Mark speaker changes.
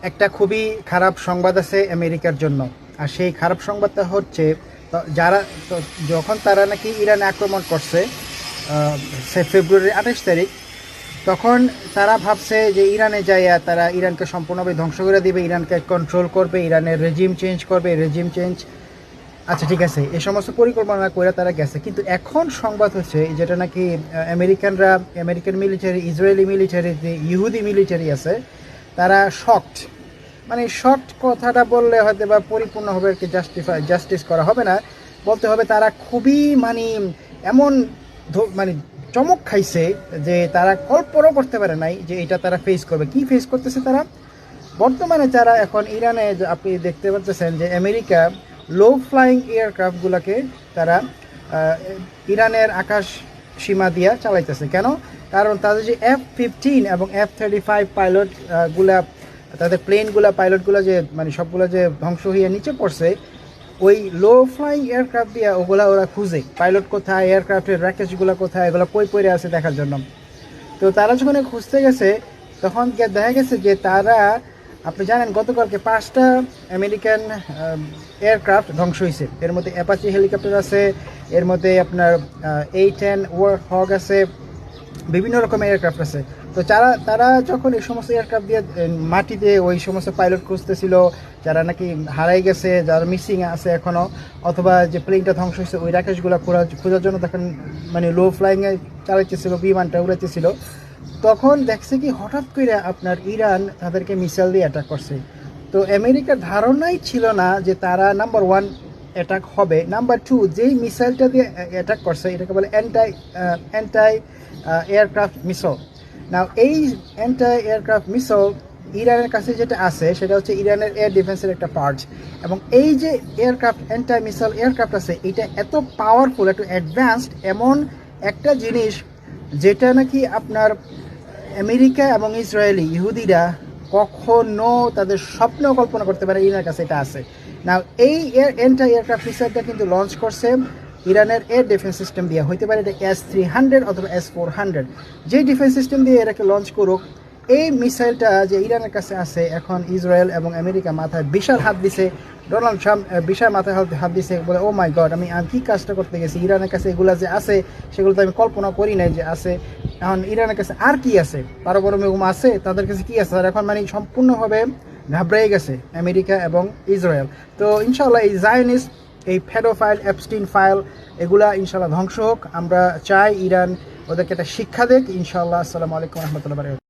Speaker 1: একটা খুবই খারাপ সংবাদ আছে আমেরিকার জন্য। আর সেই খারাপ সংবাদটা হচ্ছে যারা যখন তারা নাকি ইরানে আক্রমণ করছে সে ফেব্রুয়ারির 28 তারিখ, তখন তারা ভাবছে যে ইরানে যাইয়া তারা ইরানকে সম্পূর্ণভাবে ধ্বংস করে দিবে, ইরানকে কন্ট্রোল করবে, ইরানের রেজিম চেঞ্জ করবে, রেজিম চেঞ্জ। আচ্ছা ঠিক আছে, এই সমস্ত পরিকল্পনা করে তারা গেছে, কিন্তু এখন সংবাদ হচ্ছে যেটা নাকি আমেরিকান মিলিটারি, ইসরায়েলি মিলিটারি, যে ইহুদি মিলিটারি আছে তারা শকড। মানে শকড কথাটা বললে হয়তো বা পরিপূর্ণভাবে আর কি জাস্টিস করা হবে না, বলতে হবে তারা খুবই মানে এমন মানে চমক খাইছে যে তারা কল্পনাও করতে পারে নাই যে এটা তারা ফেস করবে। কি ফেস করতেছে তারা বর্তমানে? যারা এখন ইরানে আপনি দেখতে পাচ্ছেন যে আমেরিকা লো ফ্লাইং এয়ারক্রাফটগুলোকে তারা ইরানের আকাশ সীমা দিয়া চালাইতেছে। কেন? কারণ তাদের যে F-15 এবং F-35 পাইলটগুলা, তাদের প্লেনগুলা, পাইলটগুলো যে মানে সবগুলো যে ধ্বংস হয়ে নিচে পড়ছে, ওই লো ফ্লাইং এয়ারক্রাফট দিয়ে ওরা খুঁজে পাইলট কোথায়, এয়ারক্রাফটের র্যাকেজগুলো কোথায়, এগুলো কই পড়ে আছে দেখার জন্য। তো তারা যখন খুঁজতে গেছে তখন দেখা গেছে যে তারা, আপনি জানেন গতকালকে 5টা আমেরিকান এয়ারক্রাফট ধ্বংস হয়েছে। এর মধ্যে অ্যাপাচি হেলিকপ্টার আছে, এর মধ্যে আপনার A-10 ওয়ারহগ আছে, বিভিন্ন রকমের এয়ারক্রাফট আছে। তো তারা যখন এই সমস্ত এয়ারক্রাফট দিয়ে মাটিতে ওই সমস্ত পাইলট খুঁজতেছিল যারা নাকি হারাই গেছে, যারা মিসিং আছে এখনও, অথবা যে প্লেনটা ধ্বংস হয়েছে ওই রাকেশগুলো খোঁজার জন্য তখন মানে লো ফ্লাইংয়ে চালাইতেছিল, বিমানটা উড়াইতেছিল, তখন দেখছে কি হঠাৎ করে আপনার ইরান তাদেরকে মিসাইল দিয়ে অ্যাটাক করছে। তো আমেরিকার ধারণাই ছিল না যে তারা নাম্বার 1 অ্যাটাক হবে, নাম্বার 2 যেই মিসাইলটা দিয়ে অ্যাটাক করছে এটাকে বলে অ্যান্টাই এয়ারক্রাফট মিসাইল। নাও এই অ্যান্টাই এয়ারক্রাফট মিসাইল ইরানের কাছে যেটা আছে সেটা হচ্ছে ইরানের এয়ার ডিফেন্সের একটা পার্ট। এবং এই যে এয়ারক্রাফট, অ্যান্টাই মিসাইল এয়ারক্রাফট আছে, এটা এত পাওয়ারফুল, এত অ্যাডভান্সড, এমন একটা জিনিস যেটা নাকি আপনার আমেরিকা এবং ইসরায়েলি ইহুদিরা কখনো তাদের স্বপ্নেও কল্পনা করতে পারে ইরানের কাছে এটা আছে। না, এই অ্যান্টাই এয়ারক্রাফট মিসাইলটা কিন্তু লঞ্চ করছে ইরানের এয়ার ডিফেন্স সিস্টেম দিয়ে। হইতে পারে এটা S-300 অথবা S-400, যে ডিফেন্স সিস্টেম দিয়ে এটাকে লঞ্চ করুক, এই মিসাইলটা যে ইরানের কাছে আছে, এখন ইসরায়েল এবং আমেরিকা মাথায় বিশাল হাত দিছে। ডোনাল্ড ট্রাম্প বিশাল মাথায় হাত দিছে, বলে ও মাই গড, আমি কি কাজটা করতে গেছি, ইরানের কাছে এগুলো যে আছে সেগুলো তো আমি কল্পনা করি নাই যে আছে। এখন ইরানের কাছে আর কি আছে, পারমাণবিক বোমা আছে, তাদের কাছে কি আছে? এখন মানে সম্পূর্ণভাবে ঘাবড়ে গেছে আমেরিকা এবং ইসরায়েল। তো ইনশাল্লাহ এই জায়নিস্ট, এই ফেডোফাইল, অ্যাপস্টিন ফাইল, এগুলা ইনশাল্লাহ ধ্বংস হোক। আমরা চাই ইরান ওদেরকে একটা শিক্ষা দেখ ইনশাল্লাহ। আসসালামু আলাইকুম রহমতুল্লাহ।